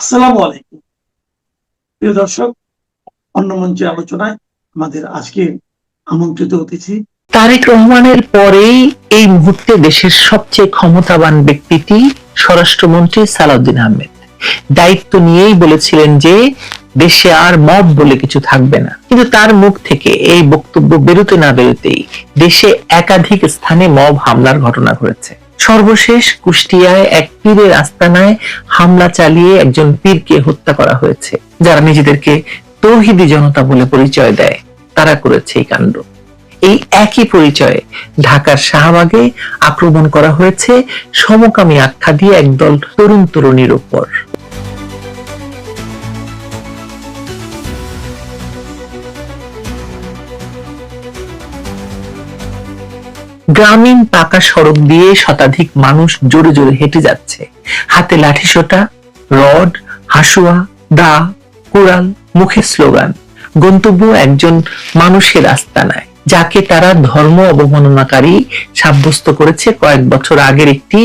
আসসালামু আলাইকুম প্রিয় দর্শক, অন্য মঞ্চে আলোচনায় আমাদের আজকে আমন্ত্রিত অতিথি তারেক রহমানের পরেই এই মুহূর্তে দেশের সবচেয়ে ক্ষমতাবান ব্যক্তিটি স্বরাষ্ট্রমন্ত্রী সালাউদ্দিন আহমেদ দায়িত্ব নিয়েই বলেছিলেন যে দেশে আর মব বলে কিছু থাকবে না, কিন্তু তার মুখ থেকে এই বক্তব্য বেরোতে না বেরোতেই দেশে একাধিক স্থানে মব হামলার ঘটনা ঘটেছে। সর্বশেষ কুষ্টিয়ায় এক পীরের আস্তানায় হামলা চালিয়ে একজন পীরকে হত্যা করা হয়েছে। যারা নিজেদেরকে তৌহিদি জনতা বলে পরিচয় দেয় তারা করেছে এই কাণ্ড। এই একই পরিচয়ে ঢাকার শাহবাগে আক্রমণ করা হয়েছে সমকামী আখ্যা দিয়ে একদল তরুণ তরুণীর উপর। গ্রামীণ পাকা সড়ক দিয়ে শতাধিক মানুষ জোরে জোরে হেঁটে যাচ্ছে, হাতে লাঠিসোঁটা, রড, হাসুয়া, দা, কুড়াল, মুখে স্লোগান। গন্তব্য একজন মানুষের আস্তানায়, যাকে তারা ধর্ম অবমাননাকারী সাব্যস্ত করেছে কয়েক বছর আগের একটি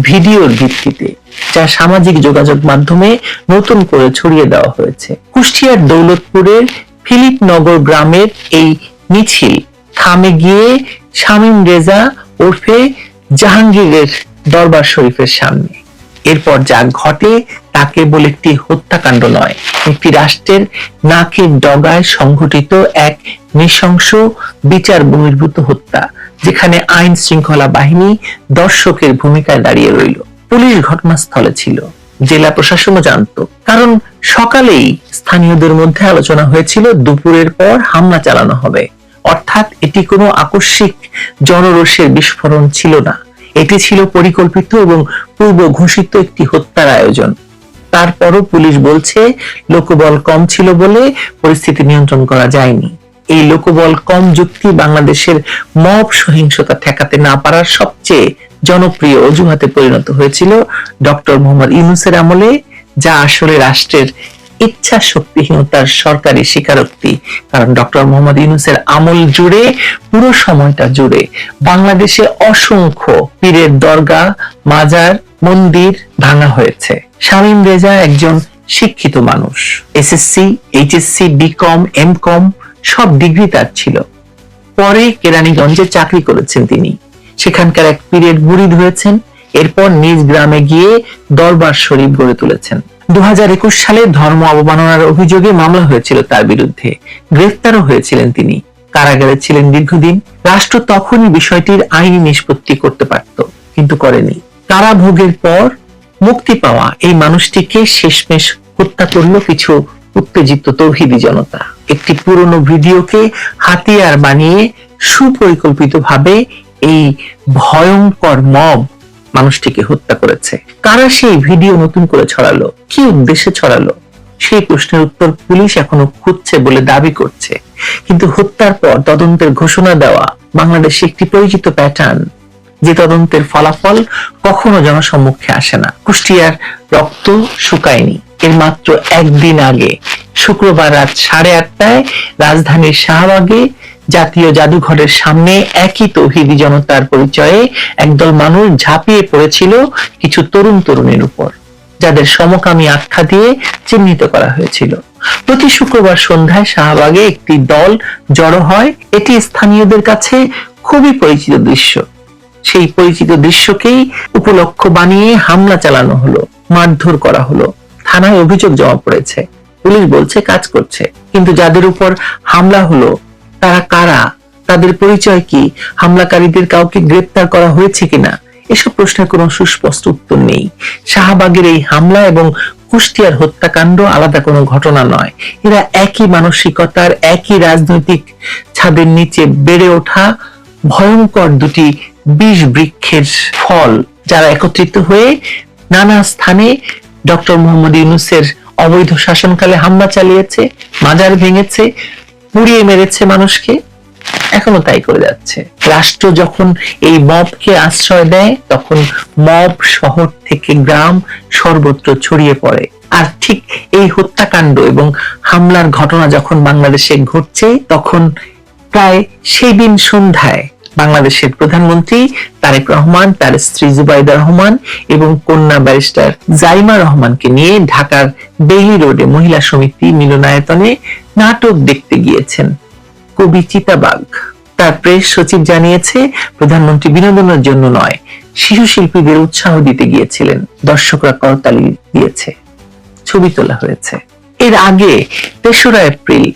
ভিডিওর ভিত্তিতে, যা সামাজিক যোগাযোগ মাধ্যমে নতুন করে ছড়িয়ে দেওয়া হয়েছে। কুষ্টিয়ার দৌলতপুরের ফিলিপনগর গ্রামের এই মিছিল থামে গিয়ে শামীম রেজা ওরফে জাহাঙ্গীরের দরবার শরীফের সামনে। এরপর যা ঘটে তা কেবল একটি হত্যাকাণ্ড নয়, একটি রাষ্ট্রের নাকের ডগায় সংঘটিত এক নৃশংস বিচার বহির্ভূত হত্যা, যেখানে আইন শৃঙ্খলা বাহিনী দর্শকের ভূমিকায় দাঁড়িয়ে রইল। পুলিশ ঘটনাস্থলে ছিল, জেলা প্রশাসনও জানত, কারণ সকালেই স্থানীয়দের মধ্যে আলোচনা হয়েছিল দুপুরের পর হামলা চালানো হবে। অর্থাৎ এটি কোনো আকস্মিক জনরোষের বিস্ফোরণ ছিল না, এটি ছিল পরিকল্পিত এবং পূর্ব ঘোষিত একটি হত্যার আয়োজন। তারপরও পুলিশ বলছে লোকবল কম ছিল বলে পরিস্থিতি নিয়ন্ত্রণ করা যায়নি। এই লোকবল কম যুক্তি বাংলাদেশের মব সহিংসতা ঠেকাতে না পারার সবচেয়ে জনপ্রিয় অজুহাতে পরিণত হয়েছিল ডক্টর মোহাম্মদ ইউনূসের আমলে, যা আসলে রাষ্ট্রের ইচ্ছা শক্তিহীনতার সরকারি স্বীকারোক্তি। কারণ ডক্টর মোহাম্মদ ইউনূসের আমল জুড়ে, পুরো সময়টা জুড়ে বাংলাদেশে অসংখ্য পীরের দরগা, মাজার, মন্দির ভাঙা হয়েছে। শামীম রেজা একজন শিক্ষিত মানুষ, এসএসসি, এইচএসসি, বিকম, এমকম সব ডিগ্রি তার ছিল। পরে কেরানীগঞ্জে চাকরি করেছেন তিনি, সেখানকার এক পীরের মুরিদ হয়েছেন। এরপর নিজ গ্রামে গিয়ে দরবার শরীফ গড়ে তুলেছেন। 2021 সালে ধর্ম অবমাননার অভিযোগে মামলা হয়েছিল তার বিরুদ্ধে, গ্রেফতারও হয়েছিলেন তিনি, কারাগারে ছিলেন দীর্ঘদিন। রাষ্ট্র তখনই বিষয়টির আইনি নিষ্পত্তি করতে পারত, কিন্তু করেনি। কারাভোগের পর মুক্তি পাওয়া এই মানুষটিকে শেষমেশ হত্যা করলো কিছু উত্তেজিত তৌহিদি জনতা। একটি পুরনো ভিডিওকে হাতিয়ার বানিয়ে সুপরিকল্পিতভাবে এই ভয়ঙ্কর মব মানুষটিকে হত্যা করেছে। কারা সেই ভিডিও নতুন করে ছড়ালো, কি উদ্দেশ্যে ছড়ালো, সেই প্রশ্নের উত্তর পুলিশ এখনো খুঁজছে বলে দাবি করছে। কিন্তু হত্যার পর তদন্তের ঘোষণা দেওয়া বাংলাদেশে একটি পরিচিত প্যাটার্ন, যে তদন্তের ফলাফল কখনো জনসম্মুখে আসে না। কুষ্টিয়ার রক্ত শুকায়নি। এর মাত্র একদিন আগে শুক্রবার রাত 8:30টায় রাজধানীর শাহবাগে জাতীয় জাদুঘরের সামনে একই তৌহিদি জনতার পরিচয়ে একদল মানুষ ঝাঁপিয়ে পড়েছিল কিছু তরুণ তরুণীর উপর, যাদের সমকামী আখ্যা দিয়ে চিহ্নিত করা হয়েছিল। প্রতি শুক্রবার সন্ধ্যায় শাহবাগে একটি দল জড়ো হয়। এটি স্থানীয়দের কাছে খুবই পরিচিত দৃশ্য। সেই পরিচিত দৃশ্যকেই উপলক্ষ বানিয়ে হামলা চালানো হলো, মারধর করা হলো। থানায় অভিযোগ জমা পড়েছে, পুলিশ বলছে কাজ করছে। কিন্তু যাদের উপর হামলা হলো তারা কারা, তাদের পরিচয় কি, হামলাকারীদের কাউকে গ্রেফতার করা হয়েছে কিনা, এসব প্রশ্নের কোনো সুস্পষ্ট উত্তর নেই। শাহবাগের এই হামলা এবং কুষ্টিয়ার হত্যাকাণ্ড আলাদা কোনো ঘটনা নয়, এরা একই মানসিকতার, একই রাজনৈতিক ছাদের নিচে বেড়ে ওঠা ভয়ঙ্কর দুটি বিষ বৃক্ষের ফল, যারা একত্রিত হয়ে নানা স্থানে ডক্টর মোহাম্মদ ইউনূসের অবৈধ শাসনকালে হামলা চালিয়েছে, মাজার ভেঙেছে, পুড়িয়ে মেরেছে মানুষকে, এখনো তাই করে যাচ্ছে। রাষ্ট্র যখন এই মবকে আশ্রয় দেয়, তখন মব শহর থেকে গ্রাম সর্বত্র ছড়িয়ে পড়ে। আর ঠিক এই হত্যাকাণ্ড এবং হামলার ঘটনা যখন বাংলাদেশে ঘটছে, তখন প্রায় সেই দিন সন্ধ্যায় বাংলাদেশের প্রধানমন্ত্রী তারেক রহমান, তার স্ত্রী জুবাইদা রহমান এবং কন্যা ব্যারিস্টার জাইমা রহমানকে নিয়ে ঢাকার বেইলি রোডে মহিলা সমিতি মিলনায়তনে নাটক দেখতে গিয়েছেন কবি চিতাবাঘ। তার প্রেস সচিব জানিয়েছে, প্রধানমন্ত্রী বিনোদনের জন্য নয়, শিশু শিল্পীদের উৎসাহ দিতে গিয়েছিলেন। দর্শকরা করতালি দিয়েছে, ছবি তোলা হয়েছে। এর আগে ৩রা এপ্রিল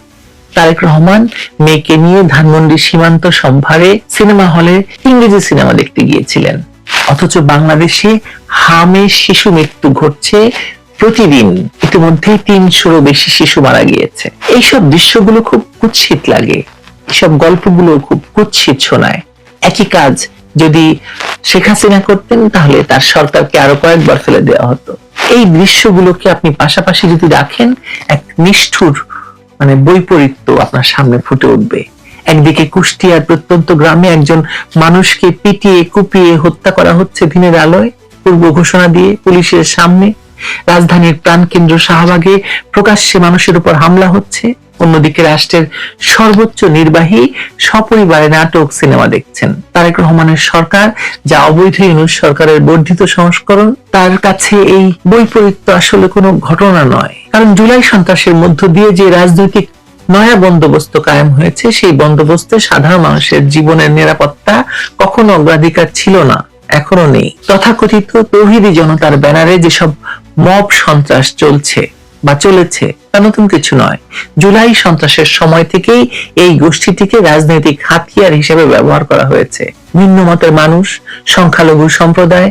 তারেক রহমান মেয়েকে নিয়ে ধানমন্ডি সীমান্ত সম্ভারে সিনেমা হলে ইংরেজি সিনেমা দেখতে গিয়েছিলেন। অথচ বাংলাদেশে হামে শিশু মৃত্যু ঘটছে প্রতিদিন। ইতিমধ্যে ৩০০-রও বেশি শিশু মারা গিয়েছে। এইসব দৃশ্যগুলো খুব কুৎসিত লাগে, এসব গল্পগুলো খুব কুৎসিত শোনায়। একই কাজ যদি শেখ হাসিনা করতেন তাহলে তার সরকারকে আরো কয়েকবার ফেলে দেওয়া হতো। এই দৃশ্যগুলোকে আপনি পাশাপাশি যদি রাখেন, এক নিষ্ঠুর বৈপরীত্য আপনার সামনে ফুটে উঠবে। একদিকে কুষ্টিয়ার প্রত্যন্ত গ্রামে একজন মানুষকে পিটিয়ে কুপিয়ে হত্যা করা হচ্ছে দিনের আলোয়, পূর্ব ঘোষণা দিয়ে পুলিশের সামনে। রাজধানীর প্রাণকেন্দ্র শাহবাগে প্রকাশ্যে মানুষের উপর হামলা হচ্ছে। অন্যদিকে রাষ্ট্রের সর্বোচ্চ নির্বাহী সপরিবারে নাটক সিনেমা দেখছেন। তারেক রহমানের সরকার, যা অবৈধ ইউনূস সরকারের বর্ধিত সংস্করণ, তার কাছে এই বৈপরীত্য আসলে কোনো ঘটনা নয়। কারণ জুলাই সন্ত্রাসের মধ্য দিয়ে যে রাজনৈতিক নয়া বন্দোবস্ত কায়েম হয়েছে, সেই বন্দোবস্তে সাধারণ মানুষের জীবনের নিরাপত্তা কখনো অগ্রাধিকার ছিল না, এখনো নেই। তথাকথিত তৌহিদি জনতার ব্যানারে যেসব মব সন্ত্রাস চলছে বা চলেছে, তা নতুন কিছু নয়। জুলাই সন্ত্রাসের সময় থেকেই এই গোষ্ঠীটিকে রাজনৈতিক হাতিয়ার হিসেবে ব্যবহার করা হয়েছে। ভিন্ন মতের মানুষ, সংখ্যালঘু সম্প্রদায়,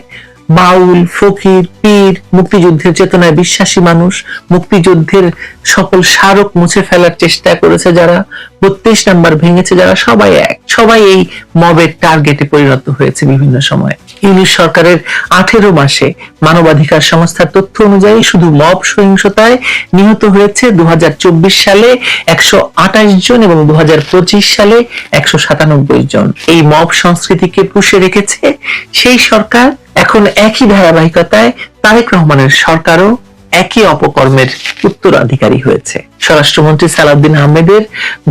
বাউল, ফকির, পীর, মুক্তিযুদ্ধের চেতনায় বিশ্বাসী মানুষ, মুক্তিযুদ্ধের সকল স্মারক মুছে ফেলার চেষ্টা করেছে যারা, ৩২ নাম্বার ভেঙেছে যারা, সবাই এক। সবাই এই মবের টার্গেটে পরিণত হয়েছে বিভিন্ন সময়। ইউনূস সরকারের 18 মাসে মানবাধিকার সংস্থার তথ্য অনুযায়ী শুধু মব সহিংসতায় নিহত হয়েছে 2024 সালে 128 জন এবং 2025 সালে 197 জন। এই মব সংস্কৃতিকে পুষে রেখেছে সেই সরকার। এখন একই ধারাবাহিকতায় তারেক রহমানের সরকারও একই অপকর্মের উত্তরাধিকারী হয়েছে। স্বরাষ্ট্রমন্ত্রী সালাউদ্দিন আহমেদের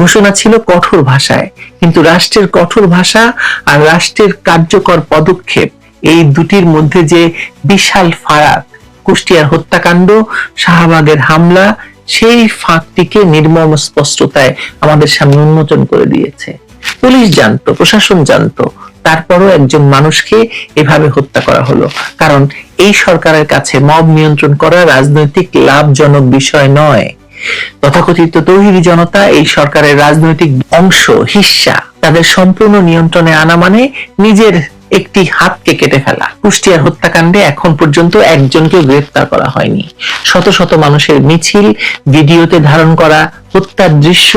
ঘোষণা ছিল কঠোর ভাষায়, কিন্তু রাষ্ট্রের কঠোর ভাষা আর রাষ্ট্রের কার্যকর পদক্ষেপ, এই দুটির মধ্যে যে বিশাল ফারাক। কুষ্টিয়ার হত্যাকাণ্ড, শাহবাগের হামলা, সেই ফাঁকটিকে নির্মম স্পষ্টতায় আমাদের সামনে উন্মোচন করে দিয়েছে। পুলিশ জানতো, প্রশাসন জানতো, তারপরও একজন মানুষকে এভাবে হত্যা করা হলো। কারণ এই সরকারের কাছে মব নিয়ন্ত্রণ করা রাজনৈতিক লাভজনক বিষয় নয়। তথাকথিত তৌহিদি জনতা এই সরকারের রাজনৈতিক অংশ, হিস্সা। তাদের সম্পূর্ণ নিয়ন্ত্রণে আনা মানে নিজের একটি হাতকে কেটে ফেলা। কুষ্টিয়ার হত্যাকাণ্ডে এখন পর্যন্ত একজনকেও গ্রেফতার করা হয়নি। শত শত মানুষের মিছিল, ভিডিওতে ধারণ করা হত্যার দৃশ্য,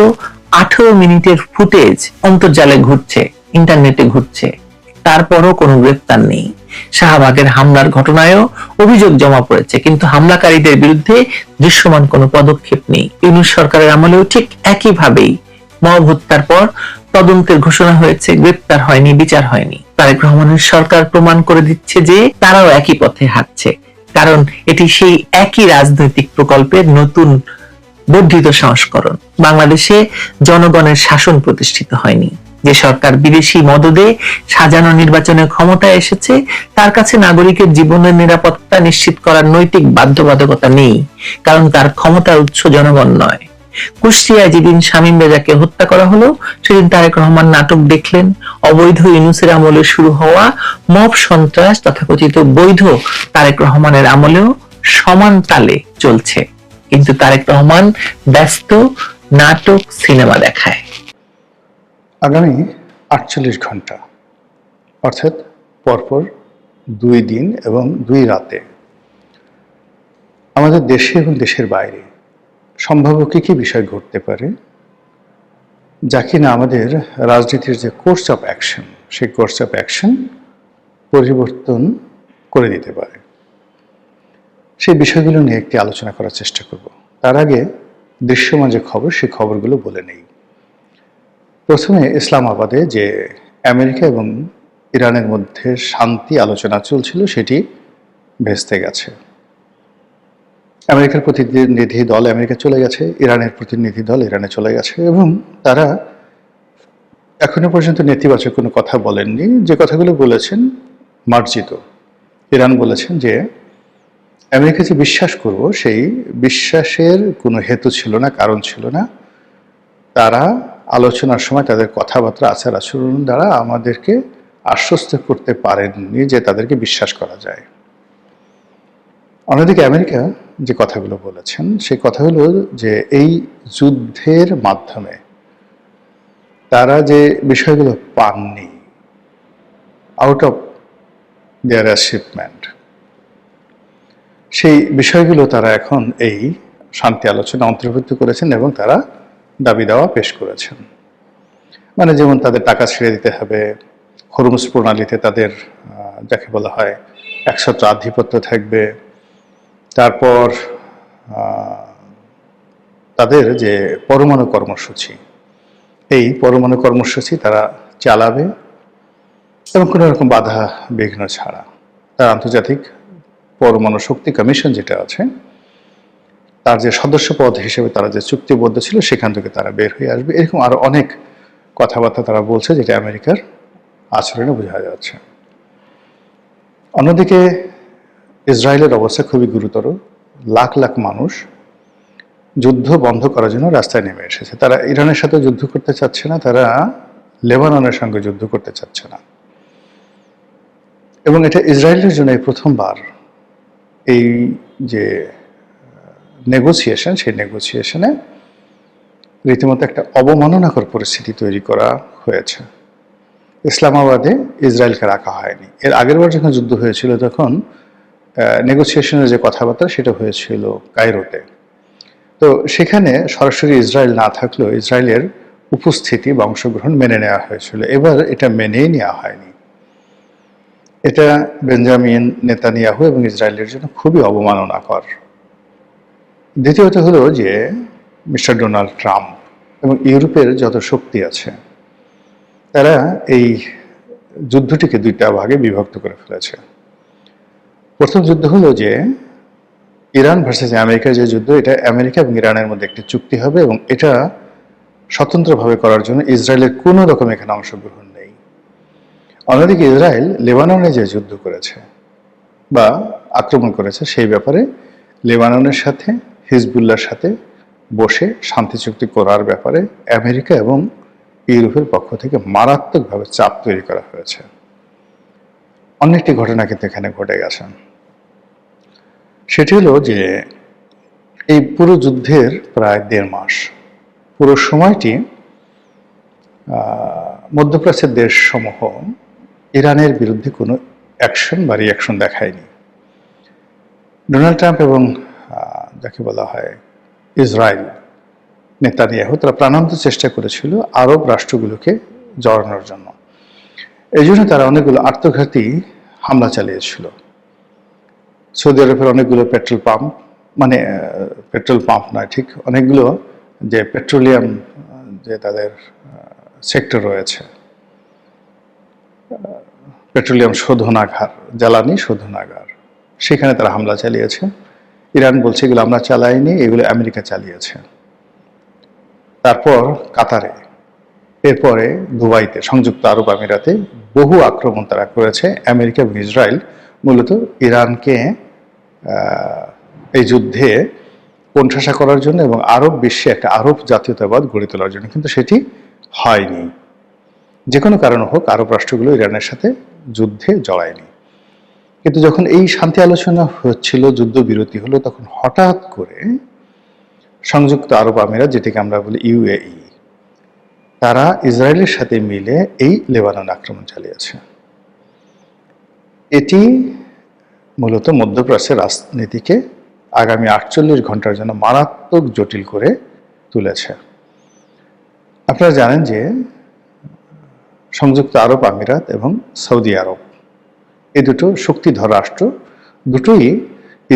18 মিনিটের ফুটেজ অন্তর্জালে ঘুরছে, ইন্টারনেটে ঘুরছে, তারপরও কোনো গ্রেফতার নেই। শাহবাগের হামলার ঘটনায়ও অভিযোগ জমা পড়েছে, কিন্তু হামলাকারীদের বিরুদ্ধে দৃশ্যমান কোনো পদক্ষেপ নেই। ইউনূস সরকারের আমলেও ঠিক একইভাবেই মব হত্যার পর তদন্তের ঘোষণা হয়েছে, গ্রেফতার হয়নি, বিচার হয়নি। তারেক রহমানের সরকার প্রমাণ করে দিচ্ছে যে তারাও একই পথে হাঁটছে, কারণ এটি সেই একই রাজনৈতিক প্রকল্পের নতুন বর্ধিত সংস্করণ। বাংলাদেশে জনগণের শাসন প্রতিষ্ঠিত হয়নি। যে সরকার বিদেশি মদদে সাজানো নির্বাচনের ক্ষমতায় এসেছে, তার কাছে নাগরিকের জীবনের নিরাপত্তা নিশ্চিত করার নৈতিক বাধ্যবাধকতা নেই, কারণ তার ক্ষমতার উৎস জনগণ নয়। কুষ্টিয়ায় যেদিন শামীম রেজাকে হত্যা করা হলো, সেদিন তারেক রহমান নাটক দেখলেন। অবৈধ ইউনূসের আমলে শুরু হওয়া মব সন্ত্রাস তথাকথিত বৈধ তারেক রহমানের আমলেও সমান তালে চলছে, কিন্তু তারেক রহমান ব্যস্ত নাটক সিনেমা দেখায়। আগামী 48 ঘন্টা অর্থাৎ পরপর 2 দিন এবং 2 রাতে আমাদের দেশে এবং দেশের বাইরে সম্ভাব্য কী বিষয় ঘটতে পারে, যা কিনা আমাদের রাজনীতির যে কোর্স অফ অ্যাকশন, সেই কোর্স অফ অ্যাকশন পরিবর্তন করে দিতে পারে। সেই বিষয়গুলো নিয়ে একটি আলোচনা করার চেষ্টা করব। তার আগে দৃশ্যমান যে খবর, সেই খবরগুলো বলে নেই। প্রথমে ইসলামাবাদে যে আমেরিকা এবং ইরানের মধ্যে শান্তি আলোচনা চলছিল, সেটি ভেস্তে গেছে। আমেরিকার প্রতিনিধি দল আমেরিকা চলে গেছে, ইরানের প্রতিনিধি দল ইরানে চলে গেছে এবং তারা এখনো পর্যন্ত নেতিবাচক কোনো কথা বলেননি। যে কথাগুলো বলেছেন মার্জিত। ইরান বলেছেন যে আমেরিকা যে বিশ্বাস করব সেই বিশ্বাসের কোনো হেতু ছিল না, কারণ ছিল না। তারা আলোচনার সময় তাদের কথাবার্তা, আচার আচরণ দ্বারা আমাদেরকে আশ্বস্ত করতে পারেননি যে তাদেরকে বিশ্বাস করা যায়। অন্যদিকে আমেরিকা যে কথাগুলো বলেছেন সেই কথা হলো যে এই যুদ্ধের মাধ্যমে তারা যে বিষয়গুলো পাননি আউট অফ দেয়ার অ্যাচিভমেন্ট, সেই বিষয়গুলো তারা এখন এই শান্তি আলোচনা অন্তর্ভুক্ত করেছেন এবং তারা দাবি দাওয়া পেশ করেছেন। মানে যেমন তাদের টাকা ছেড়ে দিতে হবে, হরমুজ প্রণালীতে তাদের যাকে বলা হয় একছত্র আধিপত্য থাকবে, তারপর তাদের যে পরমাণু কর্মসূচি, এই পরমাণু কর্মসূচি তারা চালাবে এবং কোনো রকম বাধা বিঘ্ন ছাড়া। তার আন্তর্জাতিক পরমাণু শক্তি কমিশন যেটা আছে তার যে সদস্য পদ হিসেবে তারা যে চুক্তিবদ্ধ ছিল সেখান থেকে তারা বের হয়ে আসবে। এরকম আরো অনেক কথাবার্তা তারা বলছে যেটা আমেরিকার আচরণে বোঝা যাচ্ছে। অন্যদিকে ইসরায়েলের অবস্থা খুবই গুরুতর। লাখ লাখ মানুষ যুদ্ধ বন্ধ করার জন্য রাস্তায় নেমে এসেছে। তারা ইরানের সাথে যুদ্ধ করতে চাচ্ছে না, তারা লেবাননের সঙ্গে যুদ্ধ করতে চাচ্ছে না। এবং এটা ইসরায়েলের জন্য প্রথমবার এই যে নেগোসিয়েশন, সেই নেগোসিয়েশনে রীতিমতো একটা অবমাননাকর পরিস্থিতি তৈরি করা হয়েছে। ইসলামাবাদে ইসরায়েলকে রাখা হয়নি। এর আগের বার যখন যুদ্ধ হয়েছিল তখন নেগোসিয়েশনের যে কথাবার্তা সেটা হয়েছিল কায়রোতে। তো সেখানে সরাসরি ইসরায়েল না থাকলেও ইসরায়েলের উপস্থিতি বা অংশগ্রহণ মেনে নেওয়া হয়েছিল। এবার এটা মেনেই নেওয়া হয়নি। এটা বেঞ্জামিন নেতানিয়াহু এবং ইসরায়েলের জন্য খুবই অবমাননাকর। দ্বিতীয়ত হলো যে মিস্টার ডোনাল্ড ট্রাম্প এবং ইউরোপের যত শক্তি আছে তারা এই যুদ্ধটিকে দুইটা ভাগে বিভক্ত করে ফেলেছে। প্রথম যুদ্ধ হলো যে ইরান ভার্সেস আমেরিকার যে যুদ্ধ, এটা আমেরিকা এবং ইরানের মধ্যে একটি চুক্তি হবে এবং এটা স্বতন্ত্রভাবে করার জন্য ইসরায়েলের কোনো রকম এখানে অংশগ্রহণ নেই। অন্যদিকে ইসরায়েল লেবাননে যে যুদ্ধ করেছে বা আক্রমণ করেছে সেই ব্যাপারে লেবাননের সাথে হিজবুল্লাহর সাথে বসে শান্তি চুক্তি করার ব্যাপারে আমেরিকা এবং ইউরোপের পক্ষ থেকে মারাত্মকভাবে চাপ তৈরি করা হয়েছে। অন্য একটি ঘটনা কিন্তু এখানে ঘটে গেছে। সেটি হলো যে এই পুরো যুদ্ধের প্রায় 1.5 মাস পুরো সময়টি মধ্যপ্রাচ্যের দেশসমূহ ইরানের বিরুদ্ধে কোনো অ্যাকশন বা রিয়াকশন দেখায়নি। ডোনাল্ড ট্রাম্প এবং যাকে বলা হয় ইসরায়েল নেতানিয়াহু তারা প্রাণান্ত চেষ্টা করেছিল আরব রাষ্ট্রগুলোকে জড়ানোর জন্য। এই জন্য তারা অনেকগুলো আত্মঘাতী হামলা চালিয়েছিল। সৌদি আরবের অনেকগুলো পেট্রোল পাম্প, মানে পেট্রোল পাম্প নয় ঠিক, অনেকগুলো যে পেট্রোলিয়াম যে তাদের সেক্টর রয়েছে, পেট্রোলিয়াম শোধনাগার, জ্বালানি শোধনাগার, সেখানে তারা হামলা চালিয়েছে। ইরান বলছে এগুলো আমরা চালাইনি, এগুলো আমেরিকা চালিয়েছে। তারপর কাতারে, এরপরে দুবাইতে, সংযুক্ত আরব আমিরাতে বহু আক্রমণ তারা করেছে। আমেরিকা এবং ইসরায়েল মূলত ইরানকে এই যুদ্ধে কোণঠাসা করার জন্য এবং আরব বিশ্বে একটা আরব জাতীয়তাবাদ গড়ে তোলার জন্য, কিন্তু সেটি হয়নি। যে কোনো কারণ হোক আরব রাষ্ট্রগুলো ইরানের সাথে যুদ্ধে জড়ায়নি। কিন্তু যখন এই শান্তি আলোচনা হচ্ছিল, যুদ্ধবিরতি হলো, তখন হঠাৎ করে সংযুক্ত আরব আমিরাত, যেটাকে আমরা বলি ইউএই, তারা ইসরায়েলের সাথে মিলে এই লেবানন আক্রমণ চালিয়েছে। এটি মূলত মধ্যপ্রাচ্যের রাজনীতিকে আগামী 48 ঘন্টার জন্য মারাত্মক জটিল করে তুলেছে। আপনারা জানেন যে সংযুক্ত আরব আমিরাত এবং সৌদি আরব এই দুটো শক্তিধর রাষ্ট্র, দুটোই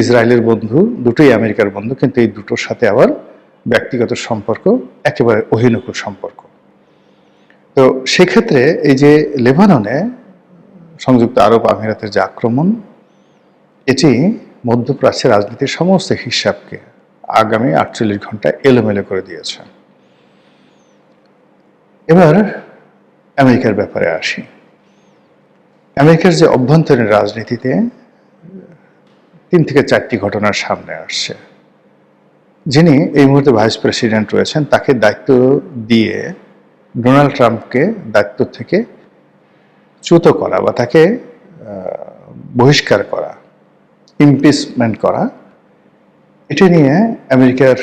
ইসরায়েলের বন্ধু, দুটোই আমেরিকার বন্ধু, কিন্তু এই দুটোর সাথে আবার ব্যক্তিগত সম্পর্ক একেবারে অহিনকুল সম্পর্ক। তো সেক্ষেত্রে এই যে লেবাননে সংযুক্ত আরব আমিরাতের যে আক্রমণ, এটি মধ্যপ্রাচ্যের রাজনীতির সমস্ত হিসাবকে আগামী 48 ঘন্টা এলোমেলো করে দিয়েছে। এবার আমেরিকার ব্যাপারে আসি। আমেরিকার যে অভ্যন্তরীণ রাজনীতিতে 3 থেকে 4টি ঘটনার সামনে আসছে। যিনি এই মুহূর্তে ভাইস প্রেসিডেন্ট রয়েছেন, তাকে দায়িত্ব দিয়ে ডোনাল্ড ট্রাম্পকে দায়িত্ব থেকে চ্যুত করা বা তাকে বহিষ্কার করা, ইমপিচমেন্ট করা, এটা নিয়ে আমেরিকার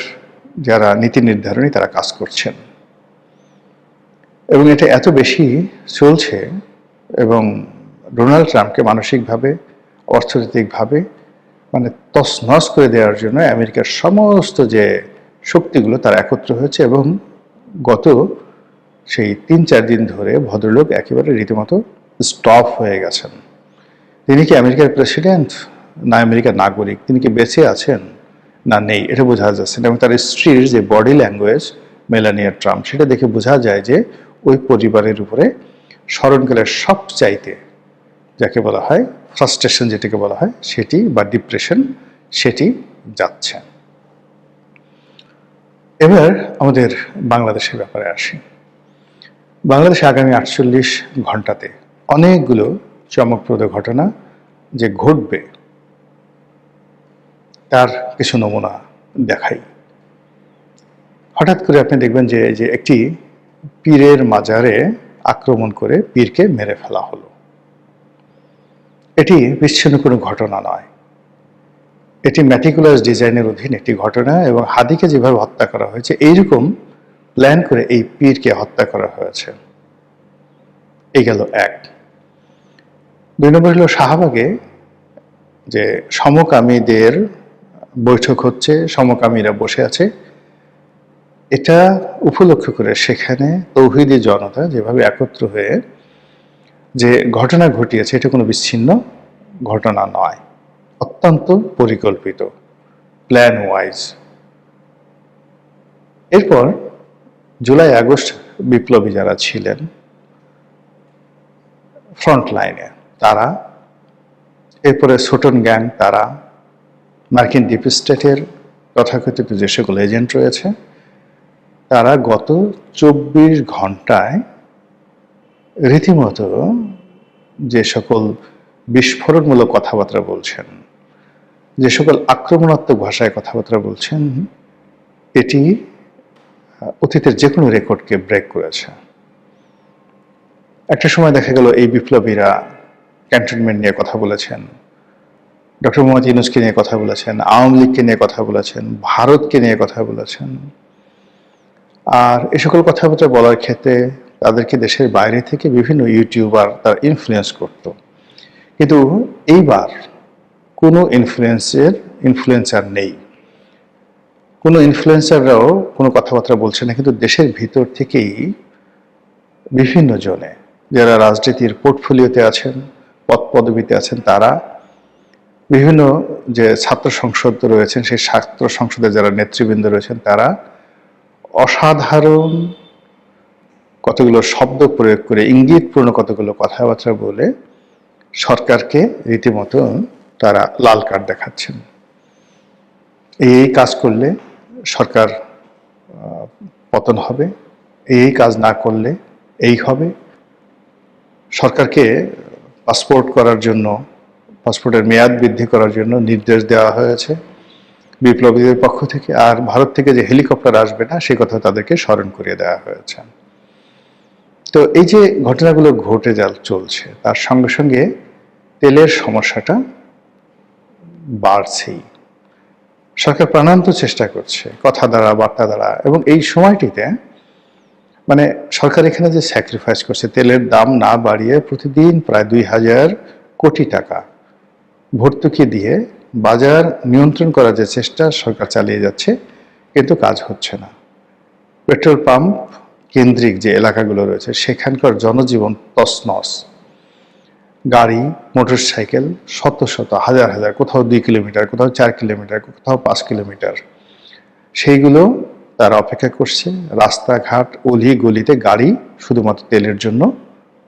যারা নীতি নির্ধারণী তারা কাজ করছেন। এবং এটা এত বেশি চলছে এবং ডোনাল্ড ট্রাম্পকে মানসিকভাবে, অর্থনৈতিকভাবে মানে তছনছ করে দেওয়ার জন্য আমেরিকার সমস্ত যে শক্তিগুলো তারা একত্র হয়েছে এবং গত সেই 3-4 দিন ধরে ভদ্রলোক একেবারে রীতিমতো স্টপ হয়ে গেছেন। তিনি কি আমেরিকার প্রেসিডেন্ট না আমেরিকার নাগরিক, তিনি কি বেঁচে আছেন না নেই, এটা বোঝা যাচ্ছে না। এবং তার স্ত্রীর যে বডি ল্যাঙ্গুয়েজ মেলানিয়া ট্রাম্প, সেটা দেখে বোঝা যায় যে ওই পরিবারের উপরে স্মরণকালের সবচাইতে যাকে বলা হয় ফ্রাস্ট্রেশন, যেটাকে বলা হয় সেটি বা ডিপ্রেশন, সেটি যাচ্ছে। এবার আমাদের বাংলাদেশের ব্যাপারে আসি। বাংলাদেশে আগামী 48 ঘন্টাতে অনেকগুলো চমকপ্রদ ঘটনা যে ঘটবে তার কিছু নমুনা দেখাই। হঠাৎ করে আপনি দেখবেন যে একটি পীরের মাজারে আক্রমণ করে পীরকে মেরে ফেলা হলো। এটি বিচ্ছিন্ন কোনো ঘটনা নয়, এটি ম্যাটিকুলাস ডিজাইনের অধীন একটি ঘটনা এবং হাদিকে যেভাবে হত্যা করা হয়েছে এইরকম প্ল্যান করে এই পীরকে হত্যা করা হয়েছে। এই গেল এক। 2 নম্বর হলো শাহবাগে যে সমকামীদের বৈঠক হচ্ছে, সমকামীরা বসে আছে, এটা উপলক্ষ করে সেখানে তৌহিদি জনতা যেভাবে একত্র হয়ে যে ঘটনা ঘটিয়েছে, এটা কোনো বিচ্ছিন্ন ঘটনা নয়, অত্যন্ত পরিকল্পিত, প্ল্যান ওয়াইজ। এরপর জুলাই আগস্ট বিপ্লবী যারা ছিলেন ফ্রন্ট লাইনে তারা, এরপরে ছোটন গ্যাং তারা, মার্কিন ডিপ স্টেটের তথাকথিত যে সকল এজেন্ট রয়েছে তারা গত 24 ঘন্টায় রীতিমতো যে সকল বিস্ফোরণমূলক কথাবার্তা বলছেন, যে সকল আক্রমণাত্মক ভাষায় কথাবার্তা বলছেন, এটি অতীতের যে কোনো রেকর্ডকে ব্রেক করেছে। একটা সময় দেখা গেল এই বিপ্লবীরা ক্যান্টনমেন্ট নিয়ে কথা বলেছেন, ডক্টর মোহাম্মদ ইউনূসকে নিয়ে কথা বলেছেন, আওয়ামী লীগকে নিয়ে কথা বলেছেন, ভারতকে নিয়ে কথা বলেছেন। আর এ সকল কথাবার্তা বলার ক্ষেত্রে তাদেরকে দেশের বাইরে থেকে বিভিন্ন ইউটিউবার তারা ইনফ্লুয়েন্স করত। কিন্তু এইবার কোনো ইনফ্লুয়েন্সার নেই, কোনো ইনফ্লুয়েন্সাররাও কোনো কথাবার্তা বলছে না, কিন্তু দেশের ভিতর থেকেই বিভিন্ন জনে যারা রাজনীতির পোর্টফোলিওতে আছেন, পদ পদবিতে আছেন, তারা বিভিন্ন যে ছাত্র সংসদ রয়েছেন সেই ছাত্র সংসদে যারা নেতৃবৃন্দ রয়েছেন তারা অসাধারণ কতগুলো শব্দ প্রয়োগ করে ইঙ্গিতপূর্ণ কতগুলো কথাবার্তা বলে সরকারকে রীতিমতো তারা লাল কার্ড দেখাচ্ছেন। এই কাজ করলে সরকার পতন হবে, এই কাজ না করলে এই হবে। সরকারকে পাসপোর্ট করার জন্য, পাসপোর্টের মেয়াদ বৃদ্ধি করার জন্য নির্দেশ দেওয়া হয়েছে বিপ্লবীদের পক্ষ থেকে। আর ভারত থেকে যে হেলিকপ্টার আসবে না সে কথা তাদেরকে স্মরণ করিয়ে দেওয়া হয়েছে। তো এই যে ঘটনাগুলো ঘটে চলছে তার সঙ্গে সঙ্গে তেলের সমস্যাটা বাড়ছেই। সরকার প্রাণান্ত চেষ্টা করছে কথা দ্বারা, বার্তা দ্বারা, এবং এই সময়টিতে মানে সরকার এখানে যে স্যাক্রিফাইস করছে, তেলের দাম না বাড়িয়ে প্রতিদিন প্রায় 2000 কোটি টাকা ভর্তুকি দিয়ে বাজার নিয়ন্ত্রণ করার যে চেষ্টা সরকার চালিয়ে যাচ্ছে, কিন্তু কাজ হচ্ছে না। পেট্রোল পাম্প কেন্দ্রিক যে এলাকাগুলো রয়েছে সেখানকার জনজীবন তছনছ। গাড়ি, মোটরসাইকেল শত শত, হাজার হাজার, কোথাও 2 কিলোমিটার, কোথাও 4 কিলোমিটার, কোথাও 5 কিলোমিটার, সেইগুলো তারা অপেক্ষা করছে। রাস্তাঘাট, অলি গলিতে গাড়ি শুধুমাত্র তেলের জন্য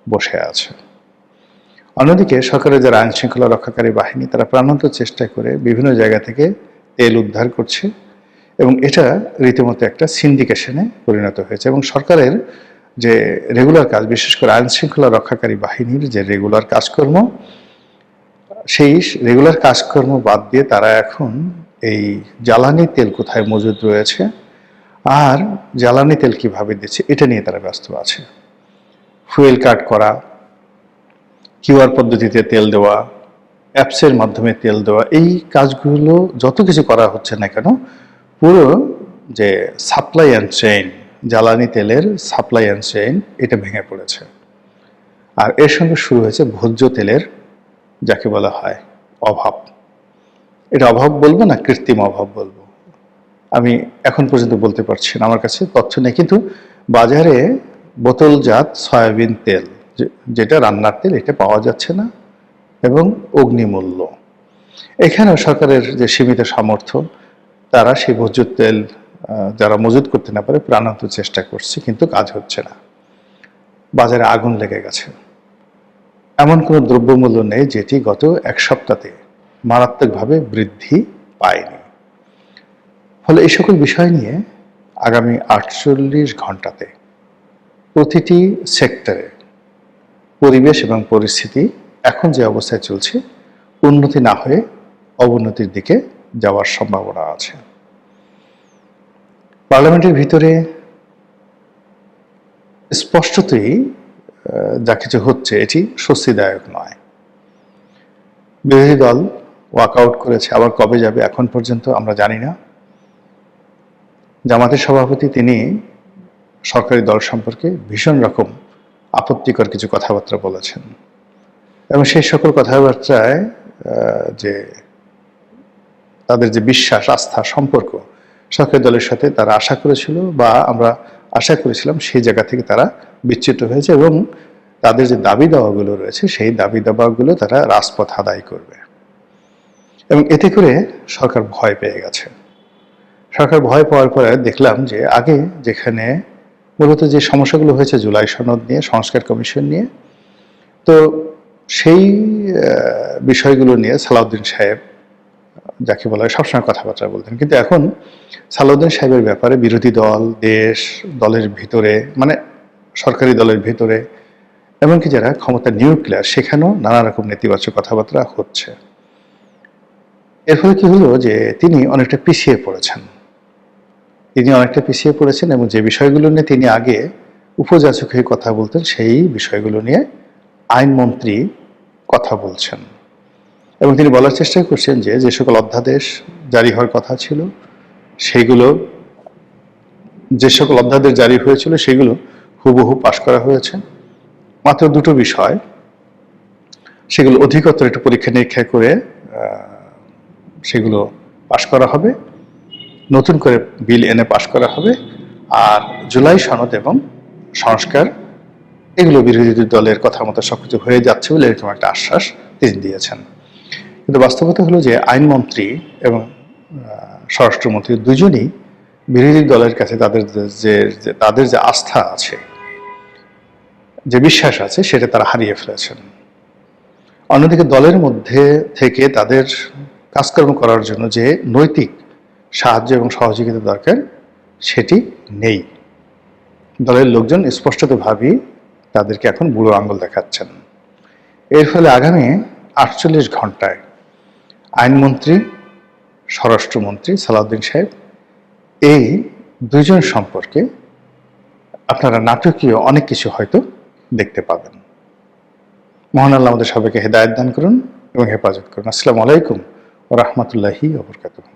বসে আছে। অন্যদিকে সরকারের যারা আইন শৃঙ্খলা রক্ষাকারী বাহিনী তারা প্রাণান্ত চেষ্টা করে বিভিন্ন জায়গা থেকে তেল উদ্ধার করছে এবং এটা রীতিমতো একটা সিন্ডিকেশনে পরিণত হয়েছে। এবং সরকারের যে রেগুলার কাজ, বিশেষ করে আইন শৃঙ্খলা রক্ষাকারী বাহিনীর যে রেগুলার কাজকর্ম, সেই রেগুলার কাজকর্ম বাদ দিয়ে তারা এখন এই জ্বালানি তেল কোথায় মজুদ রয়েছে আর জ্বালানি তেল কিভাবে দিচ্ছে এটা নিয়ে তারা ব্যস্ত আছে। ফুয়েল কার্ড করা, কিউআর পদ্ধতিতে তেল দেওয়া, অ্যাপসের মাধ্যমে তেল দেওয়া, এই কাজগুলো যত কিছু করা হচ্ছে না কেন, পুরো যে সাপ্লাই অ্যান্ড চেইন, জ্বালানি তেলের সাপ্লাই অ্যান্ড চেইন, এটা ভেঙে পড়েছে। আর এর সঙ্গে শুরু হয়েছে ভোজ্য তেলের, যাকে বলা হয় অভাব। এটা অভাব বলবো না কৃত্রিম অভাব বলবো, আমি এখন পর্যন্ত বলতে পারছি না, আমার কাছে তথ্য নেই। কিন্তু বাজারে বোতলজাত সয়াবিন তেল, যেটা রান্নার তেল, এটা পাওয়া যাচ্ছে না এবং অগ্নিমূল্য। এখানেও সরকারের যে সীমিত সামর্থ্য, তারা সেই ভোজ্য তেল যারা মজুত করতে না পারে প্রাণান্ত চেষ্টা করছে, কিন্তু কাজ হচ্ছে না। বাজারে আগুন লেগে গেছে। এমন কোনো দ্রব্যমূল্য নেই যেটি গত এক সপ্তাহে মারাত্মকভাবে বৃদ্ধি পায়নি। ফলে এই সকল বিষয় নিয়ে আগামী 48 ঘন্টাতে প্রতিটি সেক্টরে পরিবেশ এবং পরিস্থিতি এখন যে অবস্থায় চলছে, উন্নতি না হয়ে অবনতির দিকে যাওয়ার সম্ভাবনা আছে। পার্লামেন্টের ভিতরে স্পষ্টতই যা কিছু হচ্ছে এটি স্বস্তিদায়ক নয়। বিরোধী দল ওয়াকআউট করেছে, আবার কবে যাবে এখন পর্যন্ত আমরা জানি না। জামাতের সভাপতি তিনি সরকারি দল সম্পর্কে ভীষণ রকম আপত্তিকর কিছু কথাবার্তা বলেছেন এবং সেই সকল কথাবার্তায় যে তাদের যে বিশ্বাস, আস্থা, সম্পর্ক সরকারি দলের সাথে তারা আশা করেছিল বা আমরা আশা করেছিলাম, সেই জায়গা থেকে তারা বিচ্যুত হয়েছে এবং তাদের যে দাবি দাওয়াগুলো রয়েছে সেই দাবি দাওয়াগুলো তারা রাজপথ আদায় করবে। এবং এতে করে সরকার ভয় পেয়ে গেছে। সরকার ভয় পাওয়ার পরে দেখলাম যে আগে যেখানে মূলত যে সমস্যাগুলো হয়েছে জুলাই সনদ নিয়ে, সংস্কার কমিশন নিয়ে, তো সেই বিষয়গুলো নিয়ে সালাউদ্দিন সাহেব, যাকে বলা হয়, সবসময় কথাবার্তা বলতেন। কিন্তু এখন সালাউদ্দিন সাহেবের ব্যাপারে বিরোধী দল, দেশ, দলের ভিতরে, মানে সরকারি দলের ভিতরে, এমনকি যারা ক্ষমতা নিউক্লিয়ার, সেখানেও নানা রকম নেতিবাচক কথাবার্তা হচ্ছে। এর ফলে কি হলো যে তিনি অনেকটা পিছিয়ে পড়েছেন। এবং যে বিষয়গুলো নিয়ে তিনি আগে উপযাচক হয়ে কথা বলতেন, সেই বিষয়গুলো নিয়ে আইনমন্ত্রী কথা বলছেন এবং তিনি বলার চেষ্টা করছেন যে যে সকল অধ্যাদেশ জারি হওয়ার কথা ছিল সেইগুলো, যে সকল অধ্যাদেশ জারি হয়েছিল সেগুলো হুবহু পাশ করা হয়েছে। মাত্র দুটো বিষয়, সেগুলো অধিকতর একটু পরীক্ষা নিরীক্ষা করে সেগুলো পাশ করা হবে, নতুন করে বিল এনে পাশ করা হবে। আর জুলাই সনদ এবং সংস্কার, এগুলো বিরোধী দলের কথা মতো সবকিছু হয়ে যাচ্ছে বলে এরকম একটা আশ্বাস তিনি দিয়েছেন। কিন্তু বাস্তবতা হলো যে আইনমন্ত্রী এবং স্বরাষ্ট্রমন্ত্রী দুজনই বিরোধী দলের কাছে তাদের যে আস্থা আছে, যে বিশ্বাস আছে, সেটা তারা হারিয়ে ফেলেছেন। অন্যদিকে দলের মধ্যে থেকে তাদের কাজকর্ম করার জন্য যে নৈতিক সাহায্য এবং সহযোগিতা দরকার, সেটি নেই। দলের লোকজন স্পষ্টতভাবেই তাদেরকে এখন বুড়ো আঙুল দেখাচ্ছেন। এর ফলে আগামী 48 ঘন্টায় আইনমন্ত্রী, স্বরাষ্ট্রমন্ত্রী সালাউদ্দিন সাহেব, এই দুইজন সম্পর্কে আপনারা নাটকীয় অনেক কিছু হয়তো দেখতে পাবেন। মহান আল্লাহ আমাদের সবাইকে হেদায়েত দান করুন এবং হেফাজত করুন। আসসালামু আলাইকুম ওয়া রাহমাতুল্লাহি ওয়া বারাকাতুহু।